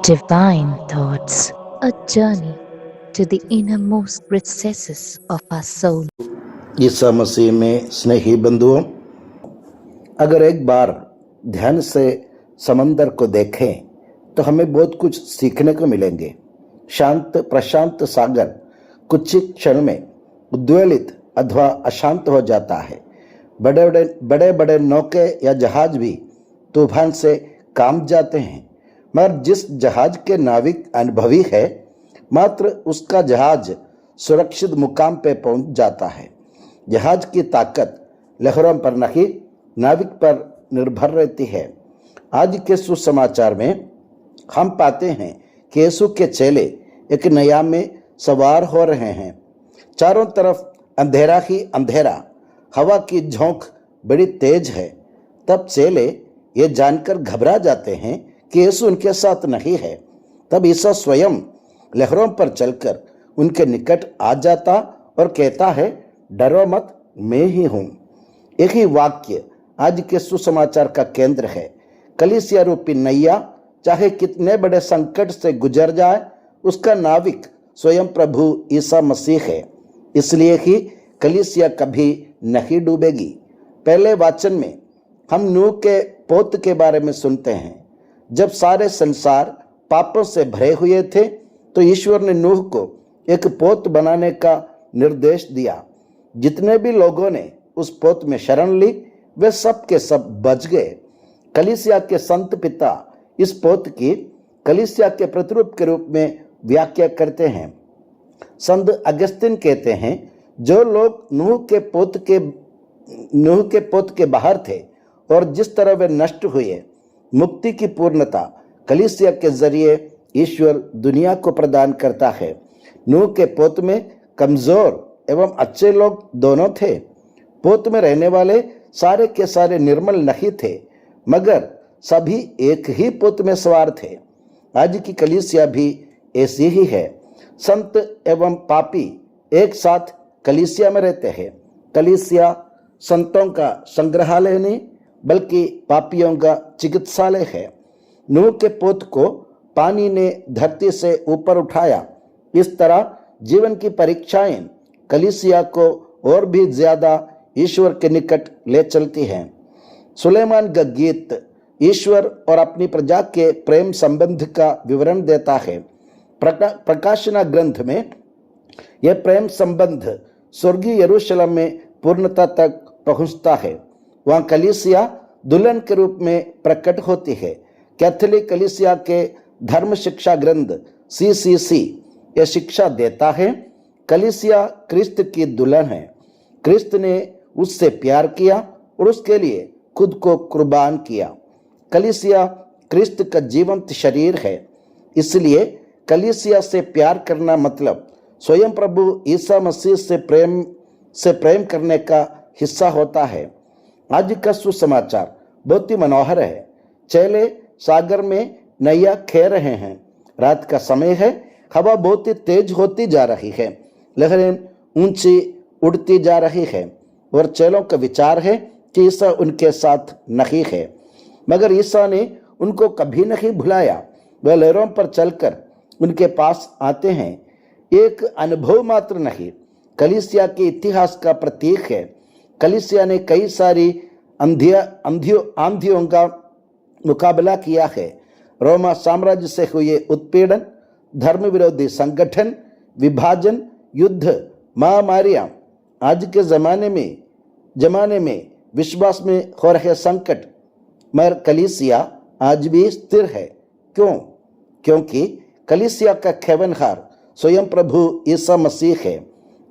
Divine Thoughts, a journey to the innermost recesses of our soul. Isa Masih में स्नेही बंधुओं, अगर एक बार ध्यान से समंदर को देखें तो हमें बहुत कुछ सीखने को मिलेंगे। शांत प्रशांत सागर कुछ ही क्षण में उद्वेलित अथवा अशांत हो जाता है। बड़े बड़े नौके या जहाज भी तूफान से कांप जाते हैं, मगर जिस जहाज के नाविक अनुभवी है, मात्र उसका जहाज सुरक्षित मुकाम पे पहुंच जाता है। जहाज की ताकत लहरों पर नहीं, नाविक पर निर्भर रहती है। आज के सुसमाचार में हम पाते हैं कि यीशु के चेले एक नया में सवार हो रहे हैं। चारों तरफ अंधेरा ही अंधेरा, हवा की झोंक बड़ी तेज है। तब चेले ये जानकर घबरा जाते हैं कि यीशु उनके साथ नहीं है। तब ईसा स्वयं लहरों पर चलकर उनके निकट आ जाता और कहता है, डरो मत, मैं ही हूं। एक ही वाक्य आज के सुसमाचार का केंद्र है। कलीसिया रूपी नैया चाहे कितने बड़े संकट से गुजर जाए, उसका नाविक स्वयं प्रभु ईसा मसीह है। इसलिए ही कलीसिया कभी नहीं डूबेगी। पहले वाचन में हम नूह के पोत के बारे में सुनते हैं। जब सारे संसार पापों से भरे हुए थे तो ईश्वर ने नूह को एक पोत बनाने का निर्देश दिया। जितने भी लोगों ने उस पोत में शरण ली, वे सब के सब बच गए। कलीसिया के संत पिता इस पोत की कलीसिया के प्रतिरूप के रूप में व्याख्या करते हैं। संत अगस्तिन कहते हैं, जो लोग नूह के पोत के बाहर थे और जिस तरह वे नष्ट हुए, मुक्ति की पूर्णता कलीसिया के जरिए ईश्वर दुनिया को प्रदान करता है। नूह के पोत में कमजोर एवं अच्छे लोग दोनों थे। पोत में रहने वाले सारे के सारे निर्मल नहीं थे, मगर सभी एक ही पोत में सवार थे। आज की कलीसिया भी ऐसी ही है। संत एवं पापी एक साथ कलीसिया में रहते हैं। कलीसिया संतों का संग्रहालय नहीं, बल्कि पापियों का चिकित्सालय है। नूह के पोत को पानी ने धरती से ऊपर उठाया। इस तरह जीवन की परीक्षाएं कलीसिया को और भी ज्यादा ईश्वर के निकट ले चलती हैं। सुलेमान का गीत ईश्वर और अपनी प्रजा के प्रेम संबंध का विवरण देता है। प्रकाशना ग्रंथ में यह प्रेम संबंध स्वर्गीय यरूशलेम में पूर्णता तक पहुंचता है। वहां कलीसिया दुल्हन के रूप में प्रकट होती है। कैथोलिक कलीसिया के धर्म शिक्षा ग्रंथ CCC यह शिक्षा देता है, कलीसिया क्रिस्त की दुल्हन है। क्रिस्त ने उससे प्यार किया और उसके लिए खुद को कुर्बान किया। कलीसिया क्रिस्त का जीवंत शरीर है। इसलिए कलीसिया से प्यार करना मतलब स्वयं प्रभु ईसा मसीह से प्रेम करने का हिस्सा होता है। आज का सुसमाचार बहुत ही मनोहर है। चेले सागर में नैया खेल रहे हैं। रात का समय है, हवा बहुत ही तेज होती जा रही है, लहरें ऊंची उड़ती जा रही है और चेलों का विचार है कि ईसा उनके साथ नहीं है, मगर ईसा ने उनको कभी नहीं भुलाया। वह लहरों पर चलकर उनके पास आते हैं। एक अनुभव मात्र नहीं, कलीसिया के इतिहास का प्रतीक है। कलीसिया ने कई सारी आंधियों का मुकाबला किया है। रोमा साम्राज्य से हुए उत्पीड़न, धर्म विरोधी संगठन, विभाजन, युद्ध, महामारियां, आज के जमाने में विश्वास में हो रहे संकट, मगर कलीसिया आज भी स्थिर है। क्यों? क्योंकि कलीसिया का खेवनहार स्वयं प्रभु ईसा मसीह है।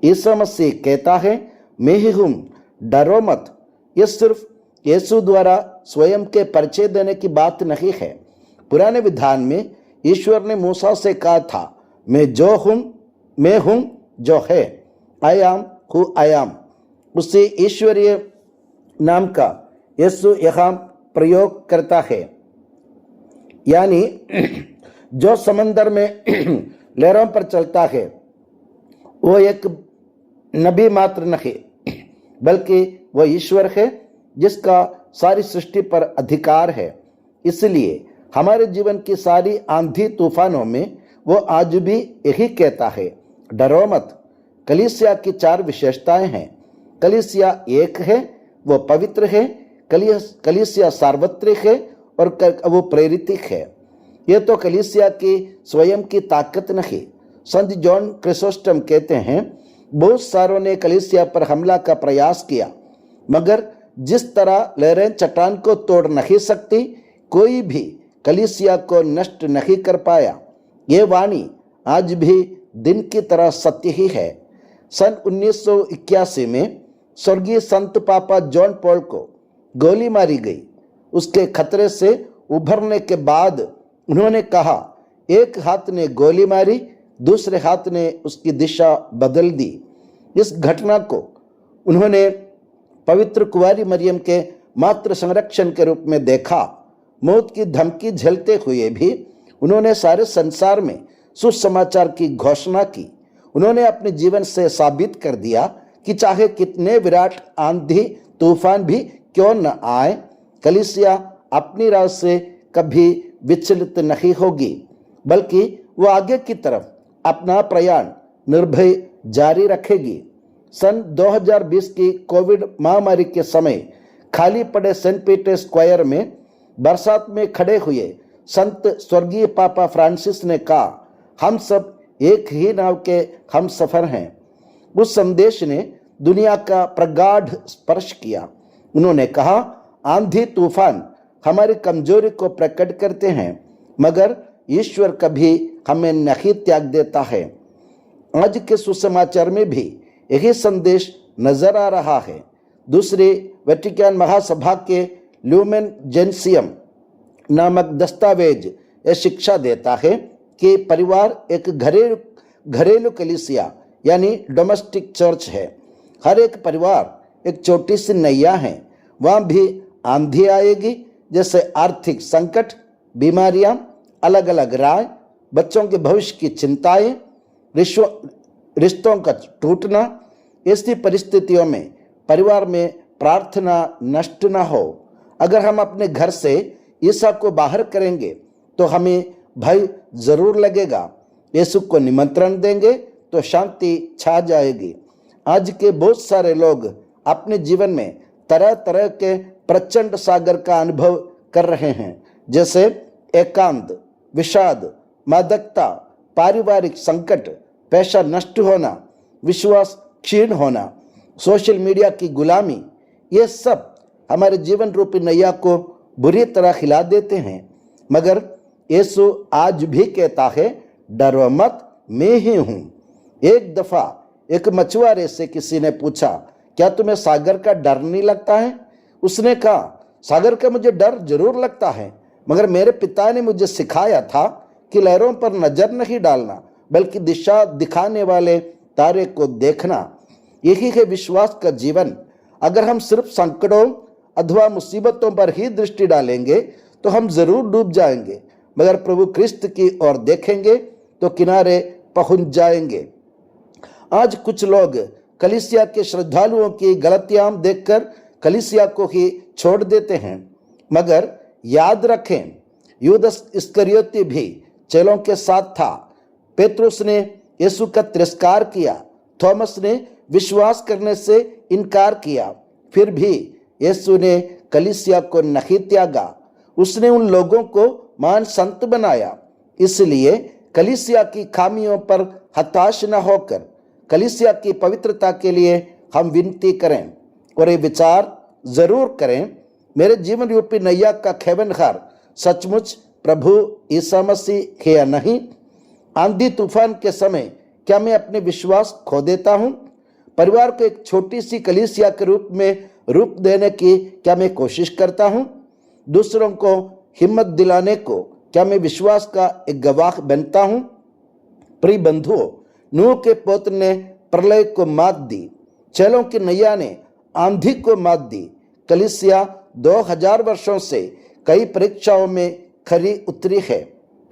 ईसा मसीह कहता है, मैं ही हूं, डरो मत। यह सिर्फ यीशु द्वारा स्वयं के परिचय देने की बात नहीं है। पुराने विधान में ईश्वर ने मूसा से कहा था, मैं हूं जो है, I am who I am. उसी ईश्वरीय नाम का यीशु यहाँ प्रयोग करता है। यानी जो समंदर में लहरों पर चलता है, वो एक नबी मात्र नहीं, बल्कि वह ईश्वर है जिसका सारी सृष्टि पर अधिकार है। इसलिए हमारे जीवन की सारी आंधी तूफानों में वो आज भी यही कहता है, डरो मत। कलीसिया की 4 विशेषताएं हैं। कलीसिया एक है, वो पवित्र है, कलीसिया सार्वत्रिक है और वो प्रेरित है। ये तो कलीसिया की स्वयं की ताकत नहीं। संत जॉन क्रिसोस्टम कहते हैं, बहुत सारों ने कलीसिया पर हमला का प्रयास किया, मगर जिस तरह लहरें चट्टान को तोड़ नहीं सकती, कोई भी कलीसिया को नष्ट नहीं कर पाया। ये वाणी आज भी दिन की तरह सत्य ही है। सन 1981 में स्वर्गीय संत पापा जॉन पॉल को गोली मारी गई। उसके खतरे से उभरने के बाद उन्होंने कहा, एक हाथ ने गोली मारी, दूसरे हाथ ने उसकी दिशा बदल दी। इस घटना को उन्होंने पवित्र कुंवारी मरियम के मात्र संरक्षण के रूप में देखा। मौत की धमकी झेलते हुए भी उन्होंने सारे संसार में सुसमाचार की घोषणा की। उन्होंने अपने जीवन से साबित कर दिया कि चाहे कितने विराट आंधी तूफान भी क्यों न आए, कलीसिया अपनी राह से कभी विचलित नहीं होगी, बल्कि वो आगे की तरफ अपना प्रयाण निर्भय जारी रखेगी। सन 2020 की कोविड महामारी के समय खाली पड़े सेंट पीटर स्क्वायर में बरसात में खड़े हुए संत स्वर्गीय पापा फ्रांसिस ने कहा, हम सब एक ही नाव के हम सफर हैं। उस संदेश ने दुनिया का प्रगाढ़ स्पर्श किया। उन्होंने कहा, आंधी तूफान हमारी कमजोरी को प्रकट करते हैं, मगर ईश्वर कभी हमें नहीं त्याग देता है। आज के सुसमाचार में भी यही संदेश नजर आ रहा है। दूसरी वेटिकन महासभा के ल्यूमेन जेंसियम नामक दस्तावेज यह शिक्षा देता है कि परिवार एक घरेलू कलीसिया यानी डोमेस्टिक चर्च है। हर एक परिवार एक छोटी सी नैया है। वहाँ भी आंधी आएगी, जैसे आर्थिक संकट, बीमारियां, अलग अलग राय, बच्चों के भविष्य की चिंताएं, रिश्तों का टूटना। ऐसी परिस्थितियों में परिवार में प्रार्थना नष्ट न हो। अगर हम अपने घर से ईसा को बाहर करेंगे तो हमें भय जरूर लगेगा। यीशु को निमंत्रण देंगे तो शांति छा जाएगी। आज के बहुत सारे लोग अपने जीवन में तरह तरह के प्रचंड सागर का अनुभव कर रहे हैं, जैसे एकांत, विषाद, मादकता, पारिवारिक संकट, पैसा नष्ट होना, विश्वास क्षीण होना, सोशल मीडिया की गुलामी। ये सब हमारे जीवन रूपी नैया को बुरी तरह हिला देते हैं, मगर यीशु आज भी कहता है, डरो मत, मैं ही हूं। एक दफा एक मछुआरे से किसी ने पूछा, क्या तुम्हें सागर का डर नहीं लगता है? उसने कहा, सागर का मुझे डर जरूर लगता है, मगर मेरे पिता ने मुझे सिखाया था कि लहरों पर नजर नहीं डालना, बल्कि दिशा दिखाने वाले तारे को देखना। यही है विश्वास का जीवन। अगर हम सिर्फ संकटों अथवा मुसीबतों पर ही दृष्टि डालेंगे तो हम जरूर डूब जाएंगे, मगर प्रभु क्रिस्त की ओर देखेंगे तो किनारे पहुंच जाएंगे। आज कुछ लोग कलीसिया के श्रद्धालुओं की गलतियां देखकर कलीसिया को ही छोड़ देते हैं, मगर याद रखें, यूदस इस्करियोती भी चेलों के साथ था। पेत्रुस ने यीशु का तिरस्कार किया, थॉमस ने विश्वास करने से इनकार किया, फिर भी यीशु ने कलीसिया को नहीं त्यागा। उसने उन लोगों को महान संत बनाया। इसलिए कलीसिया की खामियों पर हताश न होकर कलीसिया की पवित्रता के लिए हम विनती करें और ये विचार जरूर करें, मेरे जीवन रूपी नैया का खेवनहार सचमुच प्रभु ईसा मसीह है या नहीं? आंधी तूफान के समय क्या मैं अपने विश्वास खो देता हूं? परिवार को एक छोटी सी कलीसिया के रूप में रूप देने की क्या मैं कोशिश करता हूं? दूसरों को हिम्मत दिलाने को क्या मैं विश्वास का एक गवाह बनता हूं? प्रिय बंधुओं, नूह के पुत्र ने प्रलय को मात दी, चेलों की नैया ने आंधी को मात दी। कलीसिया 2000 वर्षों से कई परीक्षाओं में खरी उतरी है,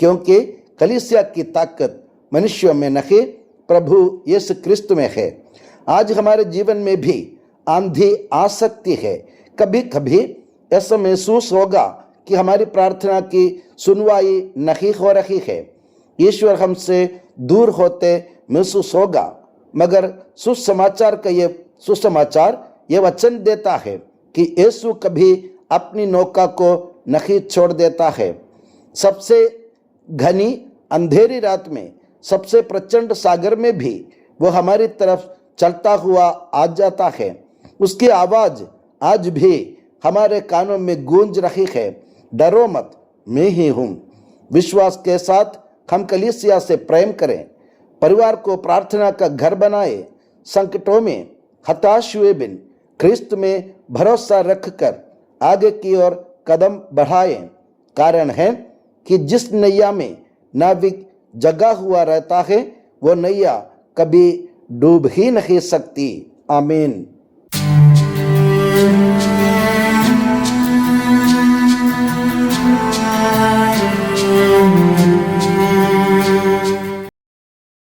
क्योंकि कलीसिया की ताकत मनुष्यों में नहीं, प्रभु यीशु क्रिस्त में है। आज हमारे जीवन में भी आंधी आ सकती है। कभी कभी ऐसा महसूस होगा कि हमारी प्रार्थना की सुनवाई नहीं हो रही है। ईश्वर हमसे दूर होते महसूस होगा, मगर सुसमाचार ये वचन देता है कि यीशु कभी अपनी नौका को नहीं छोड़ देता है। सबसे घनी अंधेरी रात में, सबसे प्रचंड सागर में भी वो हमारी तरफ चलता हुआ आ जाता है। उसकी आवाज आज भी हमारे कानों में गूंज रही है, डरो मत, मैं ही हूं। विश्वास के साथ हम कलीसिया से प्रेम करें, परिवार को प्रार्थना का घर बनाए, संकटों में हताश हुए बिन ख्रिस्त में भरोसा रखकर आगे की ओर कदम बढ़ाएं। कारण है कि जिस नैया में नाविक जगा हुआ रहता है, वो नैया कभी डूब ही नहीं सकती। आमीन।